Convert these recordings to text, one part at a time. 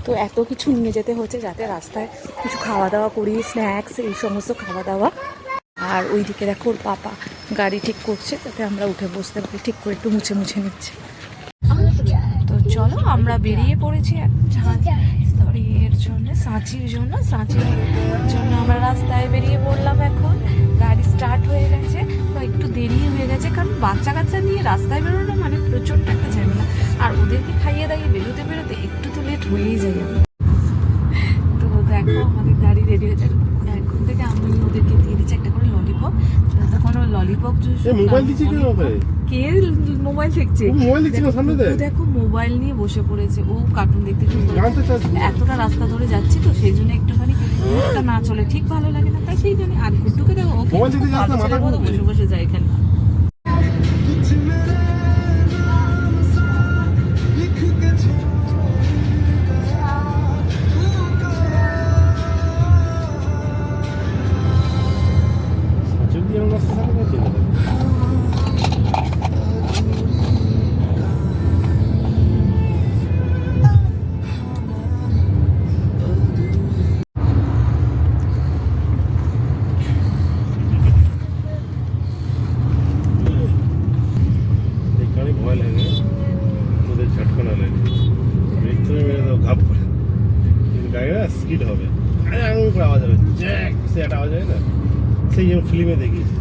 তো এত কিছু নিয়ে যেতে হচ্ছে যাতে রাস্তায় কিছু খাওয়া দাওয়া করি, স্ন্যাক্স এই সমস্ত খাওয়া দাওয়া। আর ওইদিকে দেখো ওর পাপা গাড়ি ঠিক করছে যাতে আমরা উঠে বসতে পারি, ঠিক করে একটু মুছে মুছে নিচ্ছে। তো চলো আমরা বেরিয়ে পড়েছি এর জন্য, সাঁচির জন্য আমরা রাস্তায় বেরিয়ে পড়লাম। এখন গাড়ি স্টার্ট হয়ে গেছে, তো একটু দেরি হয়ে গেছে কারণ বাচ্চা কাচ্চা নিয়ে রাস্তায় বেরোনো মানে প্রচণ্ড একটা ঝামেলা, আর ওদেরকে খাইয়ে দাইয়ে বেরোতে বেরোতে একটু তো লেট হয়েই যায়। তো দেখো আমাদের গাড়ি রেডি হয়েছে, এখন থেকে আমি ওদেরকে দিয়ে দিচ্ছি একটা করে ললিপপ। তখন ললিপপ কে মোবাইল দেখছে, দেখো মোবাইল নিয়ে বসে পড়েছে, ও কার্টুন দেখতে শুরু করেছে। এতটা রাস্তা ধরে যাচ্ছি তো সেই জন্য একটুখানি মুখটা না চলে ঠিক ভালো লাগে না, তাই সেই জন্য। আর গুড্ডুকে দেখো ওকে বসে বসে যায় এখানে। স্কিড হবে, আওয়াজ হবে, সে একটা আওয়াজ হয় না, সেই ফিল্মে দেখিয়েছে।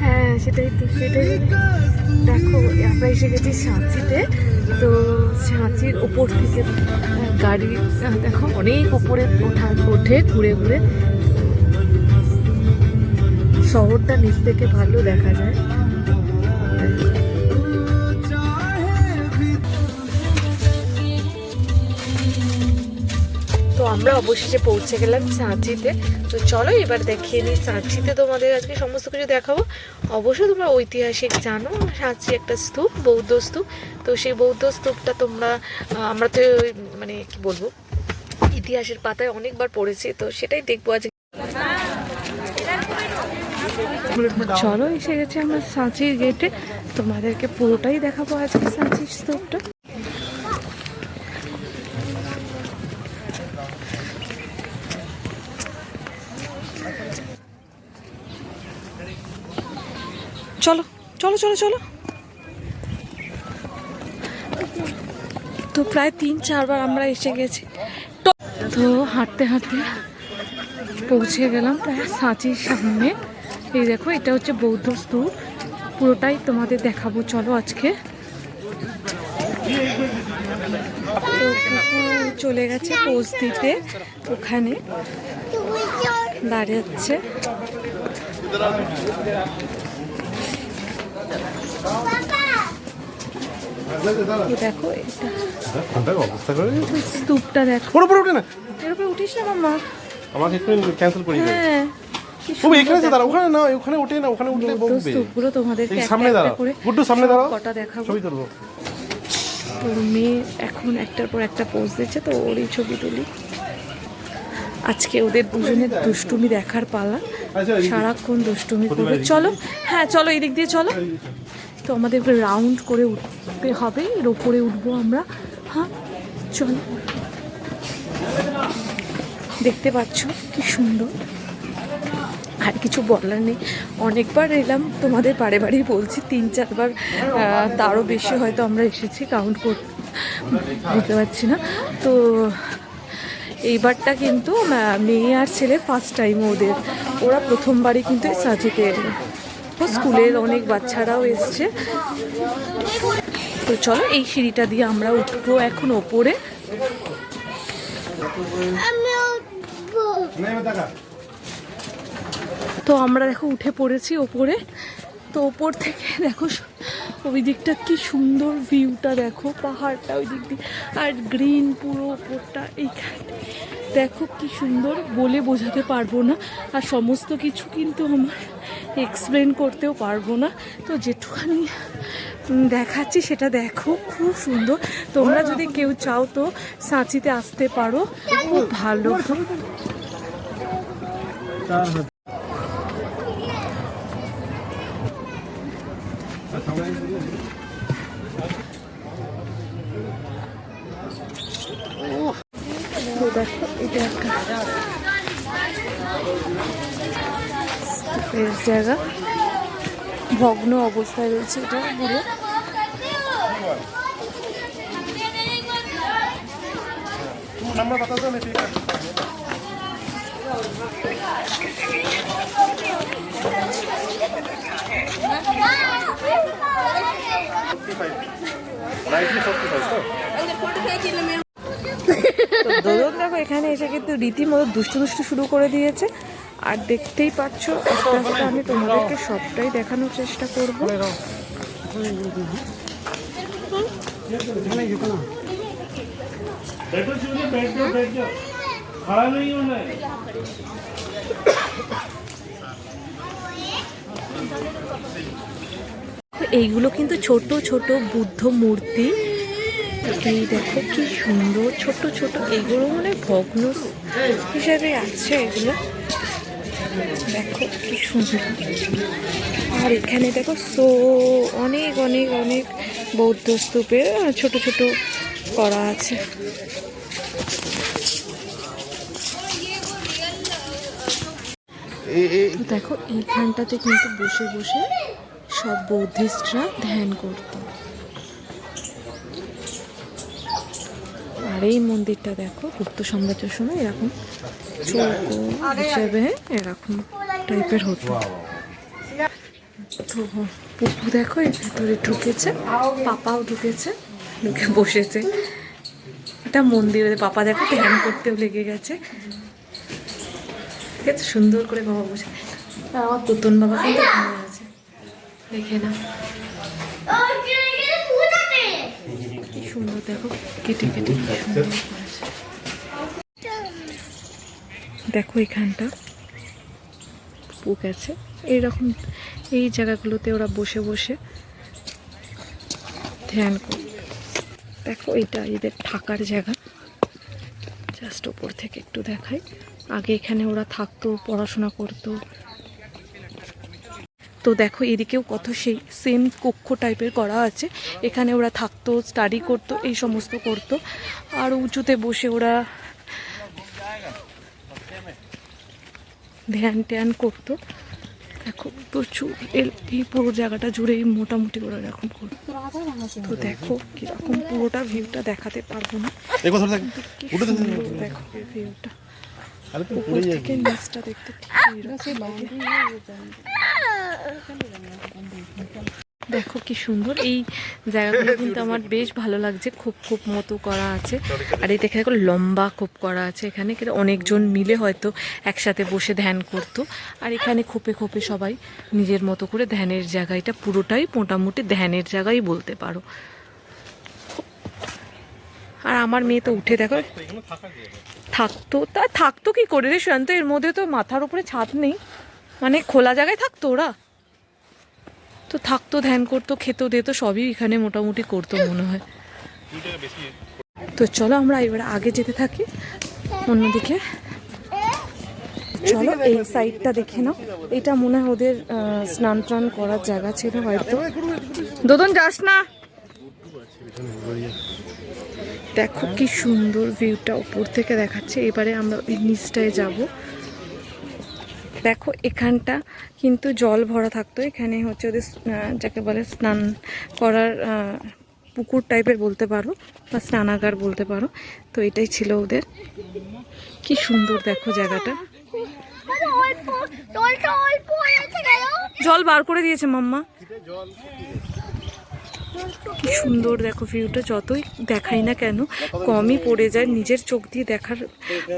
হ্যাঁ সেটাই তো, সেটাই। দেখো আমরা এসে গেছি সাঁচিতে, তো সাঁচির ওপর থেকে গাড়ি দেখো অনেক উপরে ওঠে ঘুরে ঘুরে, শহরটা নিচ থেকে ভালো দেখা যায়। তো আমরা অবশেষে পৌঁছে গেলাম সাঁচিতে। তো চলো এবার দেখিয়ে নিই সাঁচিতে, তোমাদের আজকে সমস্ত কিছু দেখাবো। অবশ্যই তোমরা ঐতিহাসিক জানো, সাঁচি একটা স্তূপ, বৌদ্ধ স্তূপ। তো সেই বৌদ্ধ স্তূপটা আমরা তো মানে কি বলবো, ইতিহাসের পাতায় অনেকবার পড়েছি, তো সেটাই দেখবো আজকে। চলো এসে গেছে আমরা সাঁচির গেটে, তোমাদেরকে পুরোটাই দেখাবো আজকে সাঁচির স্তূপটা। চলো চলো চলো চলো। তো প্রায় 3-4 বার আমরা এসে গেছি, তো হাঁটতে হাঁটতে পৌঁছে গেলাম প্রায় সাঁচির সামনে। এই দেখো এটা হচ্ছে বৌদ্ধ স্তূপ, পুরোটাই তোমাদের দেখাবো চলো আজকে। তো চলে গেছে পোজ দিতে, ওখানে দাঁড়াচ্ছে। দেখো স্তূপটা দেখো, এর উপরে উঠিস না মাম্মা, আমাকে একটু ক্যান্সেল করে দিও। হ্যাঁ এখানে দাঁড়া, ওখানে না, ওখানে উঠে না, ওখানে উঠলে বকবে। স্তূপগুলো তোমাদেরকে সামনে দাঁড়াও, গুড্ডু সামনে দাঁড়াও, কটা দেখাবো, ছবি তুলবো। তোর মেয়ে এখন একটার পর একটা পোজ দিচ্ছে, তো ওরই ছবি তুলি। আজকে ওদের দুজনের দুষ্টুমি দেখার পালা, সারাক্ষণ দুষ্টুমি করবে। চলো হ্যাঁ চলো এদিক দিয়ে চলো। তো আমাদের রাউন্ড করে উঠতে হবে, এর ওপরে উঠবো আমরা। হ্যাঁ চলো, দেখতে পাচ্ছ কি সুন্দর, আর কিছু বলার নেই। অনেকবার এলাম, তোমাদের বারে বারেই বলছি, 3-4 বার তারও বেশি হয়তো আমরা এসেছি, কাউন্ট করতে বুঝতে পারছি না। তো এইবারটা কিন্তু মেয়ে আর ছেলে ফার্স্ট টাইম, ওরা প্রথমবারই কিন্তু সাঁচিতে এলো। স্কুলের অনেক বাচ্চারাও এসছে। তো চলো এই সিঁড়িটা দিয়ে আমরা উঠবো এখন ওপরে। তো আমরা দেখো উঠে পড়েছি ওপরে। তো ওপর থেকে দেখো ওই দিকটা কি সুন্দর ভিউটা, দেখো পাহাড়টা ওই দিক দিয়ে, আর গ্রিন পুরো ওপরটা। এইখানে দেখো কি সুন্দর, বলে বোঝাতে পারবো না। আর সমস্ত কিছু কিন্তু আমার এক্সপ্লেন করতেও পারবো না, তো যেটুখানি দেখাচ্ছি, সেটা দেখো, খুব সুন্দর। তোমরা যদি কেউ চাও তো সাঁচিতে আসতে পারো, খুব ভালো। তো দেখো এটা একটা বেশ জায়গা, ভগ্ন অবস্থায় রয়েছে এটা পুরো। नंबर बता दो, मैं पे कर দোদন দেখো এখানে এসে কিন্তু রীতিমতো দুষ্টু দুষ্টু শুরু করে দিয়েছে। আর দেখতেই পাচ্ছ আস্তে আস্তে আমি তোমাদেরকে সবটাই দেখানোর চেষ্টা করব। बैठो चूहे, बैठ जाओ, बैठ जाओ, खड़ा नहीं होना है। এইগুলো কিন্তু ছোট ছোট বুদ্ধ মূর্তি। এই দেখো কি সুন্দর, ছোট ছোট, এইগুলো মানে ভগ্ন হিসাবে আছে এগুলো। দেখো কি সুন্দর। আর এখানে দেখো অনেক অনেক অনেক বৌদ্ধ স্তূপের ছোট ছোট করা আছে। দেখো এইখানটাতে কিন্তু বসে বসে সব বৌদ্ধিস্টরা ধ্যান করতো। আর এই মন্দিরটা দেখো গুপ্ত সাম্রাজ্যের সময় এরকম চৌকো হিসেবে এরকম টাইপের হতো। তো পুপু দেখো এর ভেতরে ঢুকেছে, পাপাও ঢুকেছে, ঢুকে বসেছে। এটা মন্দিরে পাপা দেখো ধ্যান করতেও লেগে গেছে। ঠিক আছে, সুন্দর করে বাবা বসে। আর আমার তোতন বাবা কিন্তু ঘুমিয়ে আছে, দেখে না কি সুন্দর দেখো কেটে কেটে কি সুন্দর করেছে। দেখো এখানটা পুক আছে, এইরকম এই জায়গাগুলোতে ওরা বসে বসে ধ্যান করে। দেখো এটা এদের থাকার জায়গা, জাস্ট ওপর থেকে একটু দেখাই। আগে এখানে ওরা থাকতো, পড়াশোনা করতো। তো দেখো এদিকেও কত সেই সেম কক্ষ টাইপের করা আছে, এখানে ওরা থাকতো, স্টাডি করতো, এই সমস্ত করতো। আর উঁচুতে বসে ওরা ধ্যান ট্যান করতো। দেখো প্রচুর এই পুরো জায়গাটা জুড়ে মোটামুটি ওরা এরকম করতো। তো দেখো কিরকম পুরোটা ভিউটা দেখাতে পারবো না, দেখো ভিউটা উপর থেকে নিচটা দেখতে দেখো কি সুন্দর। এই জায়গাগুলো কিন্তু আমার বেশ ভালো লাগছে, খুব খুব মতো করা আছে। আর এই দেখে দেখো লম্বা খুব করা আছে, এখানে অনেকজন মিলে হয়তো একসাথে বসে ধ্যান করতো। আর এখানে খোপে খোপে সবাই নিজের মতো করে ধ্যানের জায়গা, এটা পুরোটাই মোটামুটি ধ্যানের জায়গাই বলতে পারো। আর আমার মেয়ে তো উঠে দেখো থাকতো কি করে রে শান্ত, এর মধ্যে তো মাথার উপরে ছাদ নেই, মানে খোলা জায়গায় থাকতো ওরা, তো থাকতো, ধ্যান করতো, খেতো দিত, সবই এখানে মোটামুটি করতো মনে হয়। তো চলো আমরা এবার আগে যেতে থাকি অন্যদিকে। চলো এই সাইডটা দেখে নাও, এটা মনে হয় ওদের স্নান টান করার জায়গা ছিল হয়তো। দোদন যাস না। দেখো কি সুন্দর ভিউটা উপর থেকে দেখাচ্ছে। এবারে আমরা ওই নিচটায় যাব। দেখো এখানটা কিন্তু জল ভরা থাকতো, এখানে হচ্ছে ওদের যাকে বলে স্নান করার পুকুর টাইপের বলতে পারো, বা স্নানাগার বলতে পারো। তো এটাই ছিল ওদের। কি সুন্দর দেখো জায়গাটা, জল বার করে দিয়েছে মাম্মা। কি সুন্দর দেখো ভিউটা, যতই দেখাই না কেন কমই পড়ে যায়, নিজের চোখ দিয়ে দেখার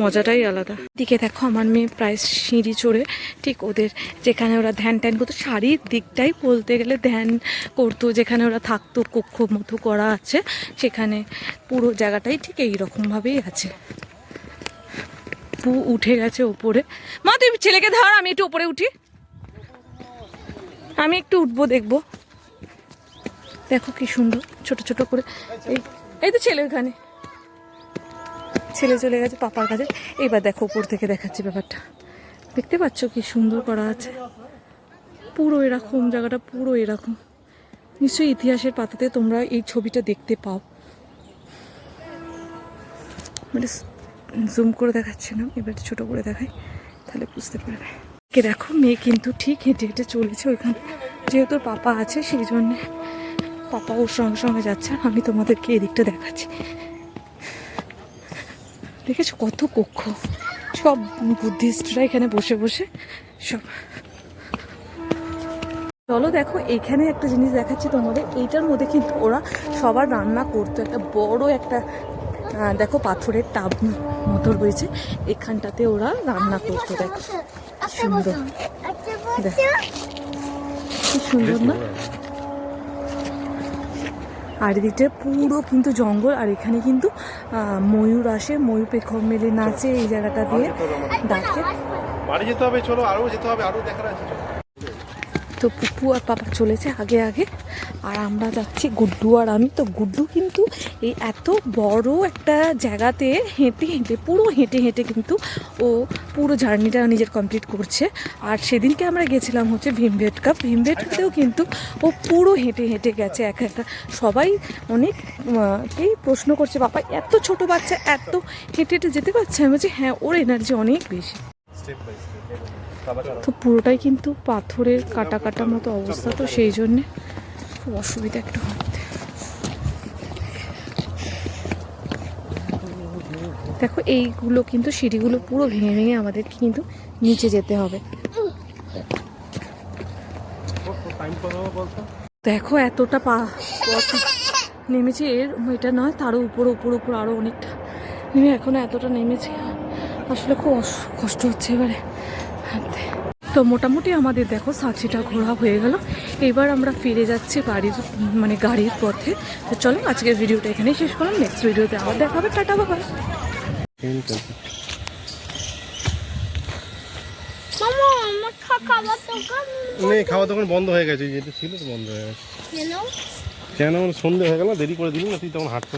মজাটাই আলাদা। দিকে দেখো আমার মেয়ে প্রায় সিঁড়ি চড়ে ঠিক ওদের যেখানে ওরা ধ্যান ট্যান করতো, শাড়ির দিকটাই বলতে গেলে ধ্যান করতো, যেখানে ওরা থাকতো কক্ষ মতো করা আছে, সেখানে পুরো জায়গাটাই ঠিক এইরকমভাবেই আছে। পু উঠে গেছে ওপরে। মা তুই ছেলেকে ধর, আমি একটু ওপরে উঠি, আমি একটু উঠবো দেখবো। দেখো কি সুন্দর ছোট ছোট করে। এই এই তো ছেলে ওখানে, ছেলে চলে গেছে পাপার কাছে। এইবার দেখো উপর থেকে দেখাচ্ছি ব্যাপারটা, দেখতে পাচ্ছ কি সুন্দর করা আছে, পুরো এরকম জায়গাটা, পুরো এরকম। নিশ্চয়ই ইতিহাসের পাতাতে তোমরা এই ছবিটা দেখতে পাও। মানে জুম করে দেখাচ্ছি না, এবার ছোট করে দেখাই তাহলে বুঝতে পারবে। কে দেখো মেয়ে কিন্তু ঠিক হেঁটে হেঁটে চলেছে ওইখানে, যেহেতু পাপা আছে সেই জন্যে পাপা ওর সঙ্গে সঙ্গে যাচ্ছে। আর আমি তোমাদেরকে এদিকটা দেখাচ্ছি, দেখেছো কত কক্ষ, সব বুদ্ধিস্টরা এখানে বসে বসে সব। চলো দেখো এইখানে একটা জিনিস দেখাচ্ছি তোমাদের, এইটার মধ্যে কিন্তু ওরা সবার রান্না করতো। একটা বড় একটা দেখো পাথরের টাব মতো রয়েছে, এখানটাতে ওরা রান্না করতো। দেখো সুন্দর, দেখো কি সুন্দর না। আর এদিকটা পুরো কিন্তু জঙ্গল, আর এখানে কিন্তু ময়ূর আসে, ময়ূর পেখম মেলে নাচে এই জায়গাটা দিয়ে ডাকে। বাড়ি যেতে হবে, চলো আরো যেতে হবে, আরো দেখার আছে। তো পুপু আর পাপা চলেছে আগে আগে, আর আমরা যাচ্ছি গুড্ডু আর আমি। তো গুড্ডু কিন্তু এই এত বড় একটা জায়গাতে হেঁটে হেঁটে, পুরো হেঁটে হেঁটে কিন্তু ও পুরো জার্নিটা নিজের কমপ্লিট করছে। আর সেদিনকে আমরা গেছিলাম হচ্ছে ভীমবেটকা, ভীমবেটকাতেও কিন্তু ও পুরো হেঁটে হেঁটে গেছে একা একা। সবাই অনেকেই প্রশ্ন করছে বাবা এত ছোট বাচ্চা এত হেঁটে হেঁটে যেতে পারছে? আমি বলছি হ্যাঁ, ওর এনার্জি অনেক বেশি। তো পুরোটাই কিন্তু পাথরের কাটা কাটা মতো অবস্থা, তো সেই জন্যে খুব অসুবিধা একটু হতে। দেখো এইগুলো কিন্তু সিঁড়িগুলো পুরো ভেঙে ভেঙে আমাদেরকে কিন্তু নিচে যেতে হবে। দেখো এতটা পথ নেমেছে, এর এটা নয় তারও উপর উপর উপর আরও অনেকটা নেমে এখনো এতটা নেমেছে, আসলে খুব কষ্ট হচ্ছে এবারে। তো মোটামুটি আমাদের দেখো সাচিটা ঘোরা হয়ে গেল, এবার আমরা ফিরে যাচ্ছি বাড়ির মানে গাড়ির পথে। তো চলো আজকের ভিডিওটা এখানেই শেষ করলাম, নেক্সট ভিডিওতে আবার দেখা হবে, টাটা বাবা। খাওয়া দোকান বন্ধ হয়ে গেছে, যেটা ছিল তো বন্ধ হয়ে গেছে। কেন? সন্ধে হয়ে গেল, দেরি করে দিলি না তুই তখন হাঁটতে।